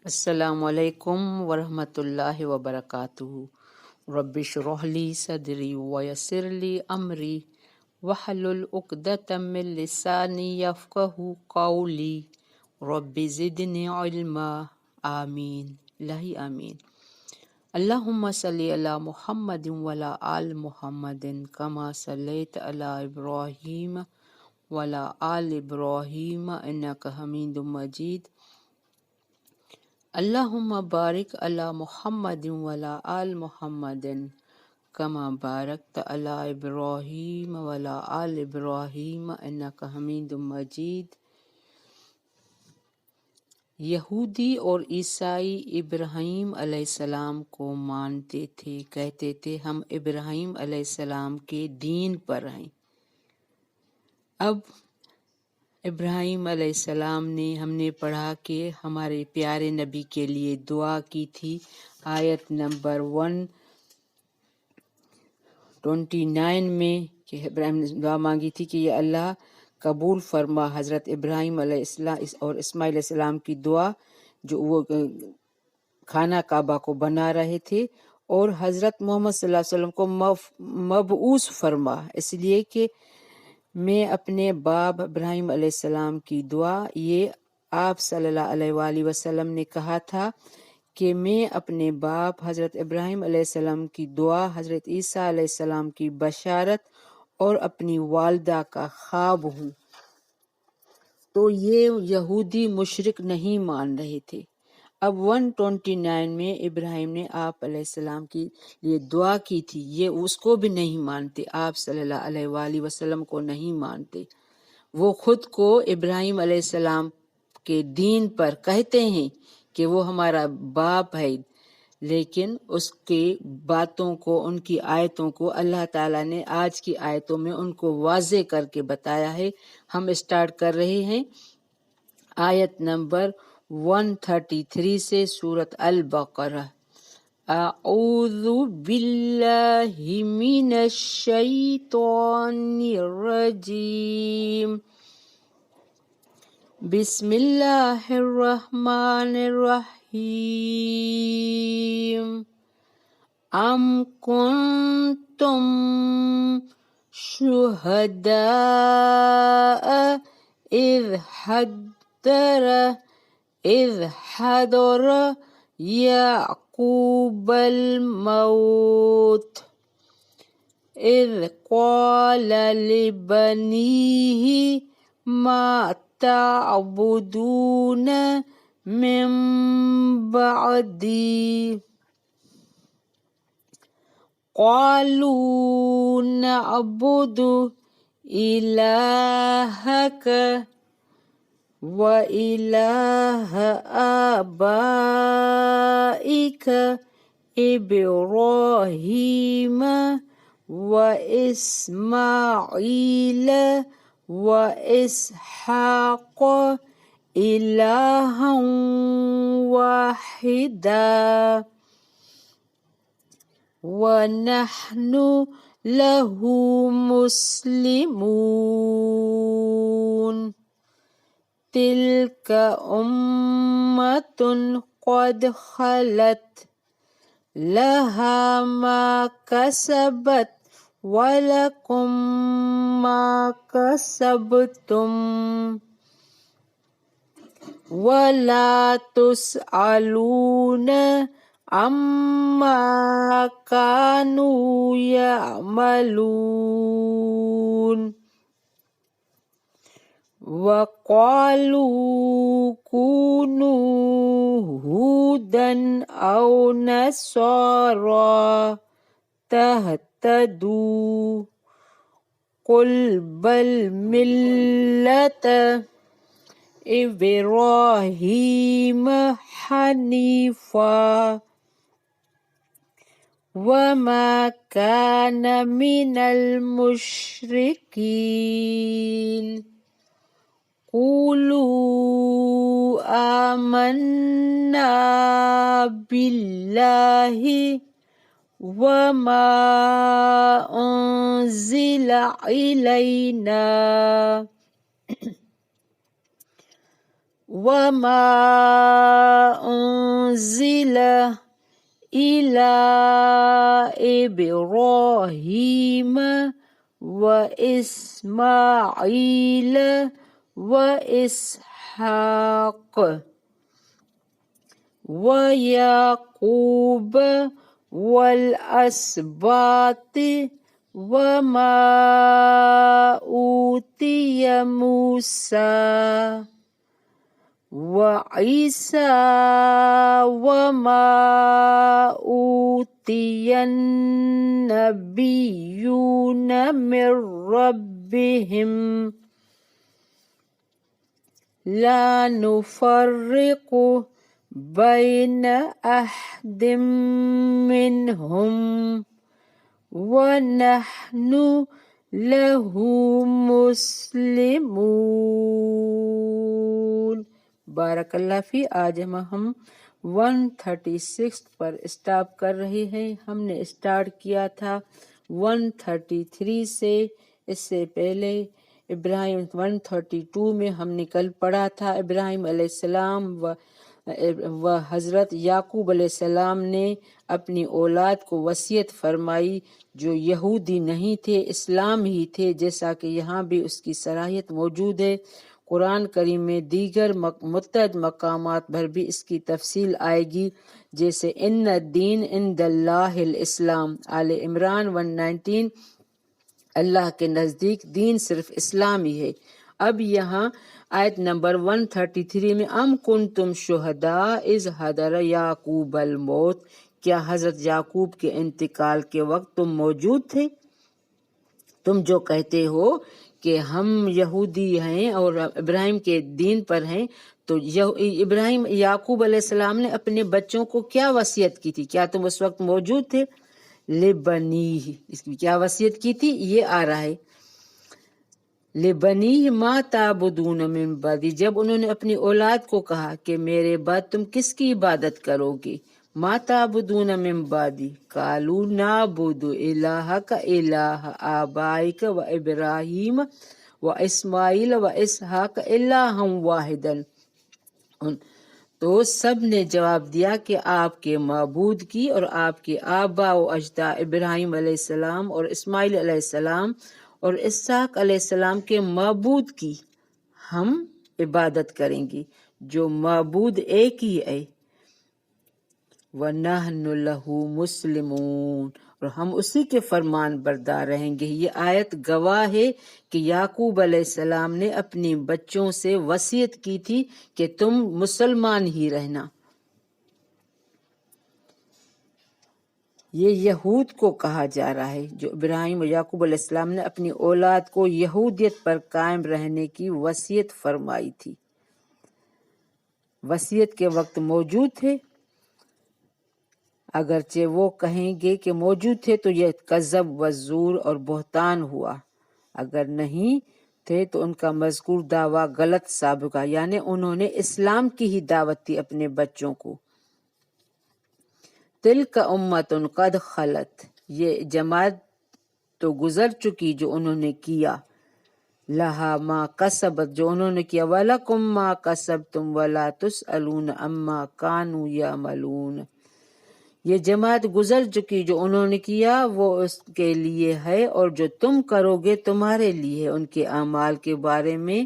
السلام علیکم ورحمۃ اللہ وبرکاتہ۔ رب اشرح لی صدری ویسر لی امری واحلل عقدۃ من لسانی یفقہوا قولی رب زدنی علما۔ آمین الہی آمین۔ اللہم صلی علی محمد وعلی آل محمد کما صلیت علی ابراہیم وعلی آل ابراہیم انک حمید مجید۔ اللہم بارک علی محمد وعلی آل محمد کما بارکت علی ابراہیم وعلی آل ابراہیم انک حمید مجید۔ یہودی اور عیسائی ابراہیم علیہ السلام کو مانتے تھے، کہتے تھے ہم ابراہیم علیہ السلام کے دین پر ہیں۔ اب ابراہیم علیہ السلام نے ہم نے پڑھا کہ ہمارے پیارے نبی کے لیے دعا کی تھی، آیت نمبر 129 میں کہ ابراہیم نے دعا مانگی تھی کہ یہ اللہ قبول فرما حضرت ابراہیم علیہ السلام اور اسماعیل علیہ السلام کی دعا جو وہ خانہ کعبہ کو بنا رہے تھے، اور حضرت محمد صلی اللہ علیہ وسلم کو مبعوث فرما، اس لیے کہ میں اپنے باپ ابراہیم علیہ السلام کی دعا، یہ آپ صلی اللہ علیہ وآلہ وسلم نے کہا تھا کہ میں اپنے باپ حضرت ابراہیم علیہ السلام کی دعا، حضرت عیسیٰ علیہ السلام کی بشارت اور اپنی والدہ کا خواب ہوں۔ تو یہ یہودی مشرک نہیں مان رہے تھے۔ اب 129 میں ابراہیم نے آپ علیہ السلام کے لیے دعا کی تھی، یہ اس کو بھی نہیں مانتے، آپ صلی اللہ علیہ وآلہ وسلم کو نہیں مانتے۔ وہ خود کو ابراہیم علیہ السلام کے دین پر کہتے ہیں کہ وہ ہمارا باپ ہے، لیکن اس کی باتوں کو، ان کی آیتوں کو اللہ تعالیٰ نے آج کی آیتوں میں ان کو واضح کر کے بتایا ہے۔ ہم اسٹارٹ کر رہے ہیں آیت نمبر 133 سے سورۃ البقرہ۔ اعوذ باللہ من الشیطان الرجیم، بسم اللہ الرحمن الرحیم۔ ام کنتم شہداء اذ حضر یعقوب الموت اذ قال لبنیہ ما تعبدون من بعدی قالوا نعبد إلهك وإله آبائك إبراهيم وإسماعيل وإسحاق إلها واحدا وَنَحْنُ لَهُ مُسْلِمُونَ۔ تِلْكَ أُمَّةٌ قَدْ خَلَتْ لَهَا مَا كَسَبَتْ وَلَكُمْ مَا كَسَبْتُمْ وَلَا تُسْأَلُونَ عما كانوا يعملون۔ وقالوا كونوا هودا أو نصارى تهتدوا قل بل ملة إبراهيم حنيفا وما كان من المشركين۔ قولوا آمنا بالله وما أنزل إلينا وما أنزل إلى إبراهيم وإسماعيل وإسحاق ويعقوب والأسباط وما أوتي موسى وعيسى وما أوتي النبيون من ربهم لا نفرق بين أحد منهم ونحن له مسلمون۔ بارک اللہ فی۔ آج ہم 136 پر اسٹاپ کر رہے ہیں۔ ہم نے اسٹارٹ کیا تھا 133 سے، اس سے پہلے ابراہیم 132 میں ہم نے کل پڑھا تھا ابراہیم علیہ السلام و حضرت یعقوب علیہ السلام نے اپنی اولاد کو وصیت فرمائی جو یہودی نہیں تھے، اسلام ہی تھے، جیسا کہ یہاں بھی اس کی صلاحیت موجود ہے۔ قرآن کریم میں دیگر متعدد مقامات پر بھی اس کی تفصیل آئے گی، جیسے ان الدین عند اللہ الاسلام، آل عمران 119، اللہ کے نزدیک دین صرف اسلام ہی ہے۔ اب یہاں آیت نمبر 133 میں ام کنتم شہداء اذ حضر یعقوب الموت، کیا حضرت یعقوب کے انتقال کے وقت تم موجود تھے؟ تم جو کہتے ہو کہ ہم یہودی ہیں اور ابراہیم کے دین پر ہیں، تو ابراہیم یعقوب علیہ السلام نے اپنے بچوں کو کیا وصیت کی تھی؟ کیا تم اس وقت موجود تھے؟ لبنی، اس کی کیا وصیت کی تھی؟ یہ آ رہا ہے لبنی ما تعبدون من بعدی، جب انہوں نے اپنی اولاد کو کہا کہ میرے بعد تم کس کی عبادت کرو گے؟ ما تعبدون من بعدی قالوا نعبد الہک الہ آبائک و ابراہیم و اسماعیل و اسحاق الہا واحدا، تو سب نے جواب دیا کہ آپ کے معبود کی اور آپ کے آبا و اجداد ابراہیم علیہ السلام اور اسماعیل علیہ السلام اور اسحاق علیہ السلام کے معبود کی ہم عبادت کریں گے، جو معبود ایک ہی ہے، وَنَحْنُ لَهُ مُسْلِمُونَ، اور ہم اسی کے فرمان بردار رہیں گے۔ یہ آیت گواہ ہے کہ یعقوب علیہ السلام نے اپنی بچوں سے وصیت کی تھی کہ تم مسلمان ہی رہنا۔ یہ یہود کو کہا جا رہا ہے، جو ابراہیم و یعقوب علیہ السلام نے اپنی اولاد کو یہودیت پر قائم رہنے کی وصیت فرمائی تھی۔ وصیت کے وقت موجود تھے، اگرچہ وہ کہیں گے کہ موجود تھے تو یہ کذب و زور اور بہتان ہوا، اگر نہیں تھے تو ان کا مذکور دعویٰ غلط ثابت ہوا، یعنی انہوں نے اسلام کی ہی دعوت دی اپنے بچوں کو۔ تلک امۃ قد خلت، یہ جماعت تو گزر چکی جو انہوں نے کیا، لہا ما کسبت، جو انہوں نے کیا، ولکم ما کسبتم ولا تسألون عما کانوا یعملون، یہ جماعت گزر چکی جو انہوں نے کیا وہ اس کے لیے ہے، اور جو تم کرو گے تمہارے لیے ہے، ان کے اعمال کے بارے میں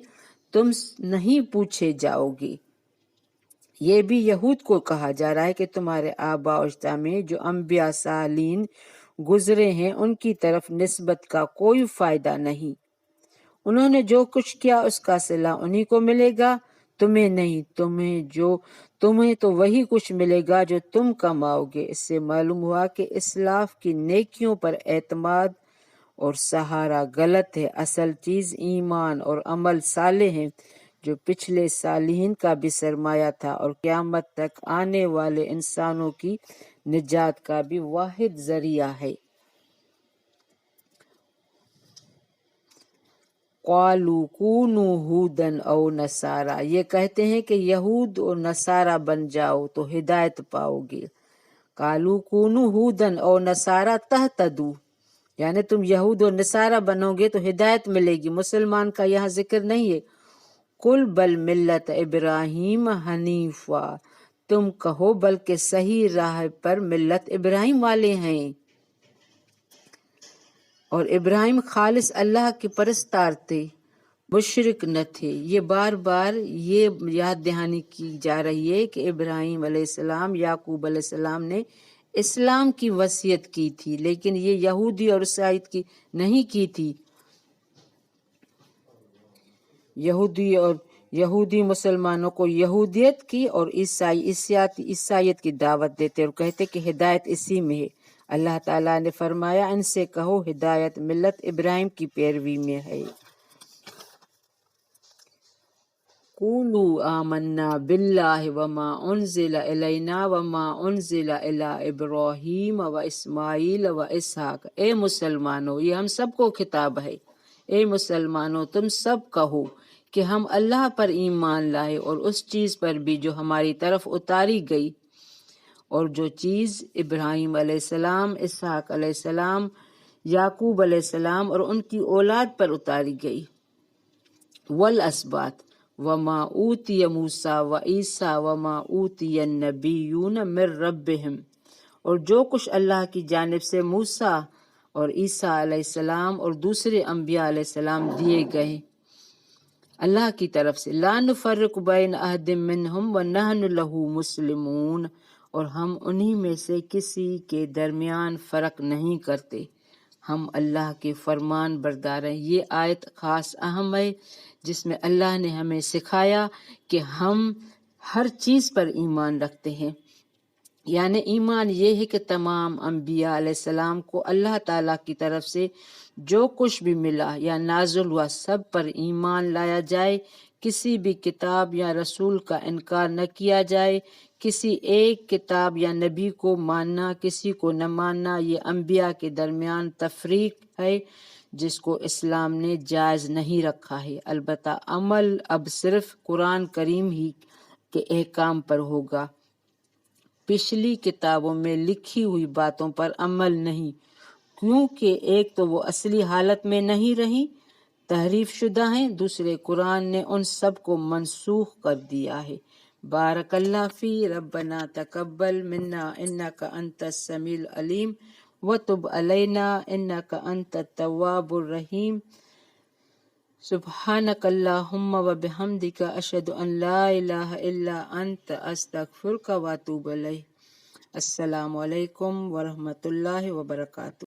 تم نہیں پوچھے جاؤ گے۔ یہ بھی یہود کو کہا جا رہا ہے کہ تمہارے آبا و اجداد میں جو انبیاء صالحین گزرے ہیں ان کی طرف نسبت کا کوئی فائدہ نہیں، انہوں نے جو کچھ کیا اس کا صلہ انہی کو ملے گا، تمہیں نہیں، تمہیں تو وہی کچھ ملے گا جو تم کماؤ گے۔ اس سے معلوم ہوا کہ اسلاف کی نیکیوں پر اعتماد اور سہارا غلط ہے، اصل چیز ایمان اور عمل صالح ہے جو پچھلے صالحین کا بھی سرمایہ تھا اور قیامت تک آنے والے انسانوں کی نجات کا بھی واحد ذریعہ ہے۔ قالوا کونوا ھودا او نصارا، یہ کہتے ہیں کہ یہود اور نصارہ بن جاؤ تو ہدایت پاؤ گے۔ قالوا کونوا ھودا او نصارا تہتدوا، یعنی تم یہود اور نصارہ بنو گے تو ہدایت ملے گی، مسلمان کا یہاں ذکر نہیں ہے۔ قل بل ملت ابراہیم حنیفا، تم کہو بلکہ صحیح راہ پر ملت ابراہیم والے ہیں، اور ابراہیم خالص اللہ کے پرستار تھے، مشرک نہ تھے۔ یہ بار بار یہ یاد دہانی کی جا رہی ہے کہ ابراہیم علیہ السلام، یعقوب علیہ السلام نے اسلام کی وصیت کی تھی، لیکن یہ یہودی اور عیسائیت کی نہیں کی تھی۔ یہودی مسلمانوں کو یہودیت کی اور عیسائیت کی دعوت دیتے اور کہتے کہ ہدایت اسی میں ہے۔ اللہ تعالیٰ نے فرمایا ان سے کہو ہدایت ملت ابراہیم کی پیروی میں ہے۔ قولوا آمنا باللہ وما انزل الینا وما انزل الی ابراہیم و اسماعیل و اسحاق۔ اے مسلمانوں، یہ ہم سب کو خطاب ہے، اے مسلمانوں تم سب کہو کہ ہم اللہ پر ایمان لائے اور اس چیز پر بھی جو ہماری طرف اتاری گئی، اور جو چیز ابراہیم علیہ السلام، اسحاق علیہ السلام، یعقوب علیہ السلام اور ان کی اولاد پر اتاری گئی، والاسباط وما اوتی موسیٰ و عیسیٰ وما اوتی النبیون من ربہم، اور جو کچھ اللہ کی جانب سے موسیٰ اور عیسیٰ علیہ السلام اور دوسرے انبیاء علیہ السلام دیے گئے اللہ کی طرف سے، لا نفرق بین احد منہم ونحن لہ مسلمون، اور ہم انہی میں سے کسی کے درمیان فرق نہیں کرتے، ہم اللہ کے فرمان بردار ہیں۔ یہ آیت خاص اہم ہے جس میں اللہ نے ہمیں سکھایا کہ ہم ہر چیز پر ایمان رکھتے ہیں، یعنی ایمان یہ ہے کہ تمام انبیاء علیہ السلام کو اللہ تعالیٰ کی طرف سے جو کچھ بھی ملا یا نازل ہوا سب پر ایمان لایا جائے، کسی بھی کتاب یا رسول کا انکار نہ کیا جائے، کسی ایک کتاب یا نبی کو ماننا کسی کو نہ ماننا، یہ انبیاء کے درمیان تفریق ہے جس کو اسلام نے جائز نہیں رکھا ہے۔ البتہ عمل اب صرف قرآن کریم ہی کے احکام پر ہوگا، پچھلی کتابوں میں لکھی ہوئی باتوں پر عمل نہیں، کیونکہ ایک تو وہ اصلی حالت میں نہیں رہی، تحریف شدہ ہیں، دوسرے قرآن نے ان سب کو منسوخ کر دیا ہے۔ بارک اللہ فی، ربنا تقبل منا انک انت السمیع العلیم وتب علینا انک انت التواب الرحیم۔ سبحانک اللہم وبحمدک اشہد ان لا الہ الا انت استغفرک واتوب الیک۔ السلام علیکم ورحمۃ اللہ وبرکاتہ۔